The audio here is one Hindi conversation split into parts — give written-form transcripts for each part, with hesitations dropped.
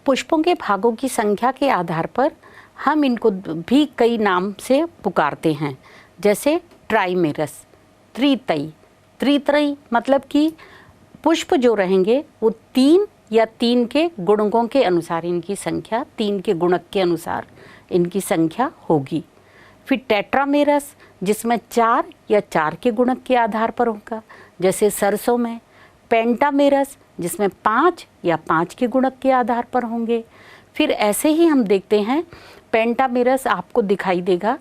पुष्पों के भागों की संख्या के आधार पर हम इनको भी कई नाम से पुकारते हैं, जैसे ट्राइमेरस, त्रितई। त्रितई मतलब कि पुष्प जो रहेंगे वो 3 या 3 के गुणकों के अनुसार इनकी संख्या, 3 के गुणक के अनुसार इनकी संख्या होगी। फिर टेट्रामेरस जिसमें 4 या 4 के गुणक के आधार पर होगा, जैसे सरसों में। पेंटामेरस जिसमें 5 या 5 के गुणक के आधार पर होंगे। फिर ऐसे ही हम देखते हैं पेंटामेरस आपको दिखाई देगा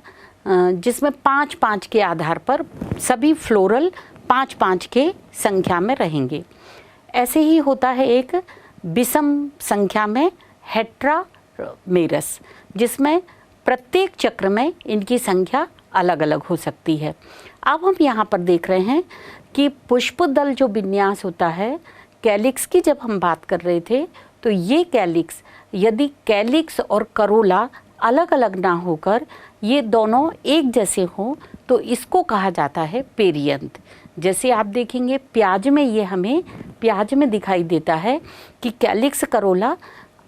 जिसमें 5-5 के आधार पर सभी फ्लोरल 5-5 के संख्या में रहेंगे। ऐसे ही होता है एक विषम संख्या में हेट्रामेरस, जिसमें प्रत्येक चक्र में इनकी संख्या अलग अलग हो सकती है। अब हम यहाँ पर देख रहे हैं कि पुष्प दल जो विन्यास होता है, कैलिक्स की जब हम बात कर रहे थे, तो ये कैलिक्स यदि कैलिक्स और करोला अलग अलग ना होकर ये दोनों एक जैसे हों तो इसको कहा जाता है पेरियंथ। जैसे आप देखेंगे प्याज में, ये हमें प्याज में दिखाई देता है कि कैलिक्स करोला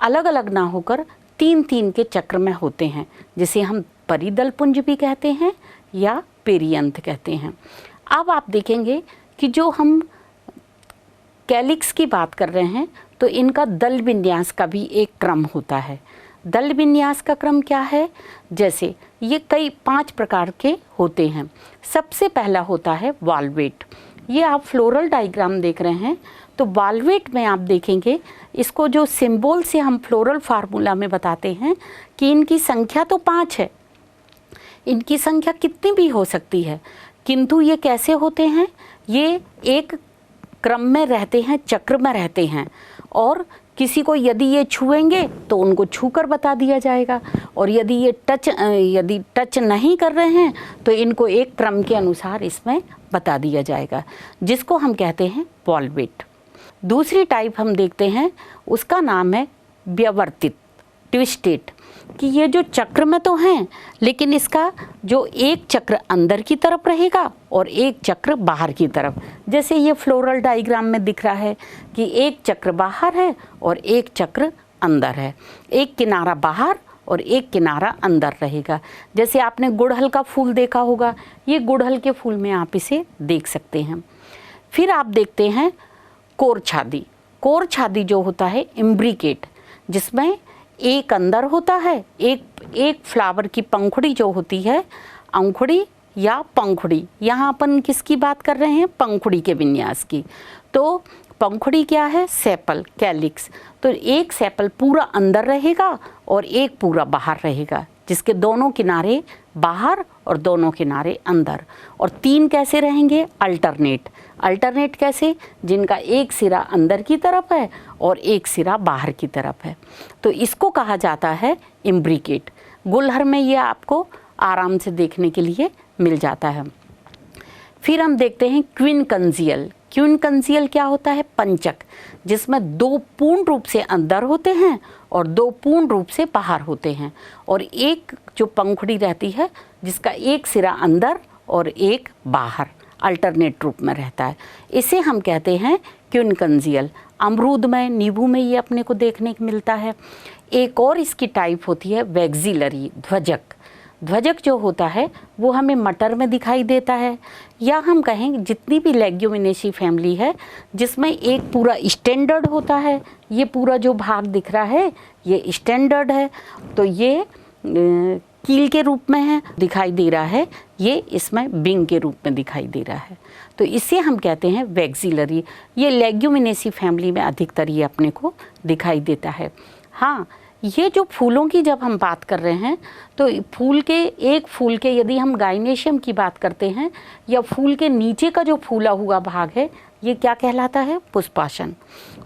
अलग अलग ना होकर 3-3 के चक्र में होते हैं, जिसे हम परिदल पुंज भी कहते हैं या पेरियंथ कहते हैं। अब आप देखेंगे कि जो हम कैलिक्स की बात कर रहे हैं तो इनका दल विन्यास का भी एक क्रम होता है। दल विन्यास का क्रम क्या है? जैसे ये कई 5 प्रकार के होते हैं। सबसे पहला होता है वाल्वेट। ये आप फ्लोरल डायग्राम देख रहे हैं, तो वाल्वेट में आप देखेंगे इसको जो सिंबल से हम फ्लोरल फार्मूला में बताते हैं कि इनकी संख्या तो 5 है, इनकी संख्या कितनी भी हो सकती है, किंतु ये कैसे होते हैं? ये एक क्रम में रहते हैं, चक्र में रहते हैं, और किसी को यदि ये छुएंगे तो उनको छूकर बता दिया जाएगा, और यदि ये टच नहीं कर रहे हैं तो इनको एक क्रम के अनुसार इसमें बता दिया जाएगा, जिसको हम कहते हैं वाल्वेट। दूसरी टाइप हम देखते हैं, उसका नाम है व्यवर्तित, ट्विस्टेड, कि ये जो चक्र में तो हैं लेकिन इसका जो एक चक्र अंदर की तरफ रहेगा और एक चक्र बाहर की तरफ। जैसे ये फ्लोरल डायग्राम में दिख रहा है कि एक चक्र बाहर है और एक चक्र अंदर है, एक किनारा बाहर और एक किनारा अंदर रहेगा। जैसे आपने गुड़हल का फूल देखा होगा, ये गुड़हल के फूल में आप इसे देख सकते हैं। फिर आप देखते हैं कोरछादी। कोरछादी जो होता है इम्ब्रिकेट, जिसमें एक अंदर होता है, एक फ्लावर की पंखुड़ी जो होती है, अंकुड़ी या पंखुड़ी। यहाँ अपन किसकी बात कर रहे हैं? पंखुड़ी के विन्यास की। तो पंखुड़ी क्या है? Sepal, calyx. तो एक सेपल पूरा अंदर रहेगा और एक पूरा बाहर रहेगा, जिसके दोनों किनारे बाहर और दोनों किनारे अंदर। और 3 कैसे रहेंगे? अल्टरनेट। अल्टरनेट कैसे? जिनका एक सिरा अंदर की तरफ है और एक सिरा बाहर की तरफ है, तो इसको कहा जाता है इम्ब्रिकेट। गुलहर में ये आपको आराम से देखने के लिए मिल जाता है। फिर हम देखते हैं क्विनकंजियल। क्विनकंजियल क्या होता है? पंचक, जिसमें 2 पूर्ण रूप से अंदर होते हैं और 2 पूर्ण रूप से बाहर होते हैं, और एक जो पंखुड़ी रहती है जिसका एक सिरा अंदर और एक बाहर अल्टरनेट रूप में रहता है, इसे हम कहते हैं क्विनकंजियल। अमरूद में, नींबू में ये अपने को देखने को मिलता है। एक और इसकी टाइप होती है वैक्सिलरी, ध्वजक। ध्वजक जो होता है वो हमें मटर में दिखाई देता है, या हम कहें जितनी भी लेग्यूमिनेसी फैमिली है जिसमें एक पूरा स्टैंडर्ड होता है, ये पूरा जो भाग दिख रहा है ये स्टैंडर्ड है, तो ये कील के रूप में है दिखाई दे रहा है, ये इसमें विंग के रूप में दिखाई दे रहा है, तो इसे हम कहते हैं वैक्सिलरी। ये लेग्यूमिनेसी फैमिली में अधिकतर ये अपने को दिखाई देता है। हाँ, ये जो फूलों की जब हम बात कर रहे हैं तो फूल के यदि हम गाइनेशियम की बात करते हैं, या फूल के नीचे का जो फूला हुआ भाग है, ये क्या कहलाता है? पुष्पासन।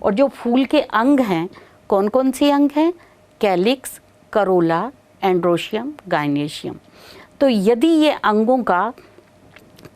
और जो फूल के अंग हैं, कौन कौन से अंग हैं? Calyx, Corolla, androecium, gynoecium. तो यदि ये अंगों का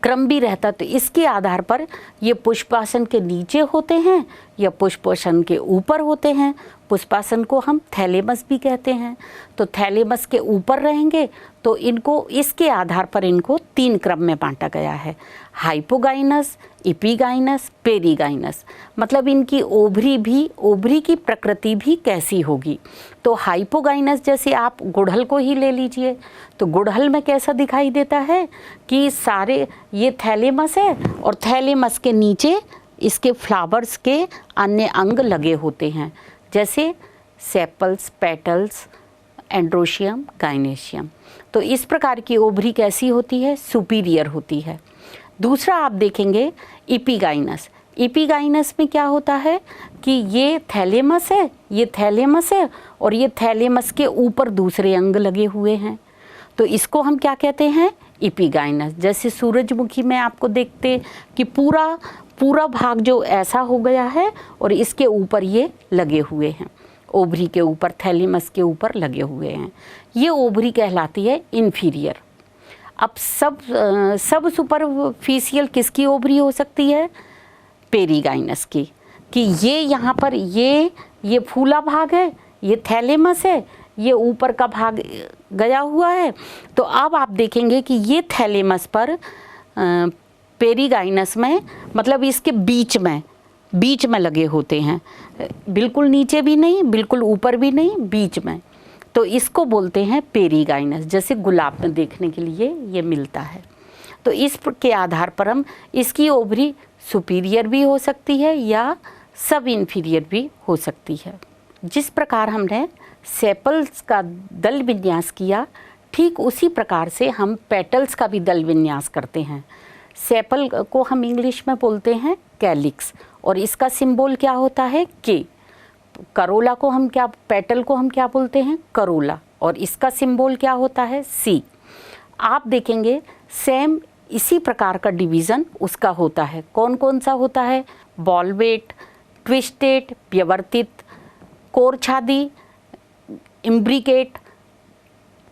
क्रम भी रहता तो इसके आधार पर ये पुष्पासन के नीचे होते हैं या पुष्पासन के ऊपर होते हैं, पुष्पासन को हम थैलेमस भी कहते हैं। तो थैलेमस के ऊपर रहेंगे तो इनको इसके आधार पर इनको 3 क्रम में बांटा गया है, हाइपोगाइनस, इपीगाइनस, पेरीगाइनस। मतलब इनकी ओवरी की प्रकृति भी कैसी होगी। तो हाइपोगाइनस जैसे आप गुड़हल को ही ले लीजिए, तो गुड़हल में कैसा दिखाई देता है कि सारे ये थैलेमस है और थैलेमस के नीचे इसके फ्लावर्स के अन्य अंग लगे होते हैं, जैसे सेपल्स, पेटल्स, एंड्रोशियम, गाइनेशियम। तो इस प्रकार की ओवरी कैसी होती है, सुपीरियर होती है। दूसरा आप देखेंगे इपीगाइनस। इपीगाइनस में क्या होता है कि ये थैलेमस है, ये थैलेमस है और ये थैलेमस के ऊपर दूसरे अंग लगे हुए हैं। तो इसको हम क्या कहते हैं, इपीगाइनस। जैसे सूरजमुखी में आपको देखते कि पूरा भाग जो ऐसा हो गया है और इसके ऊपर ये लगे हुए हैं, ओवरी के ऊपर, थैलेमस के ऊपर लगे हुए हैं। ये ओवरी कहलाती है इन्फीरियर। अब सब सुपरफिशियल किसकी ओवरी हो सकती है, पेरीगाइनस की, कि ये यहाँ पर ये फूला भाग है, ये थैलेमस है, ये ऊपर का भाग गया हुआ है। तो अब आप देखेंगे कि ये थैलेमस पर पेरीगाइनस में, मतलब इसके बीच में लगे होते हैं, बिल्कुल नीचे भी नहीं, बिल्कुल ऊपर भी नहीं, बीच में। तो इसको बोलते हैं पेरीगाइनस, जैसे गुलाब में देखने के लिए ये मिलता है। तो इस के आधार पर हम इसकी ओवरी सुपीरियर भी हो सकती है या सब इन्फीरियर भी हो सकती है। जिस प्रकार हमने सेपल्स का दल विन्यास किया, ठीक उसी प्रकार से हम पेटल्स का भी दल विन्यास करते हैं। सेपल को हम इंग्लिश में बोलते हैं कैलिक्स और इसका सिंबल क्या होता है, के। करोला को हम क्या, पेटल को हम क्या बोलते हैं, करोला, और इसका सिंबल क्या होता है, सी। आप देखेंगे सेम इसी प्रकार का डिवीज़न उसका होता है। कौन कौन सा होता है, बॉलवेट, ट्विस्टेड, व्यवर्तित, कोरछादी, इम्ब्रिकेट,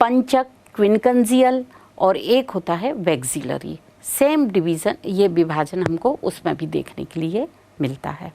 पंचक, क्विनकंजियल, और एक होता है वैक्सिलरी। सेम डिवीज़न, ये विभाजन हमको उसमें भी देखने के लिए मिलता है।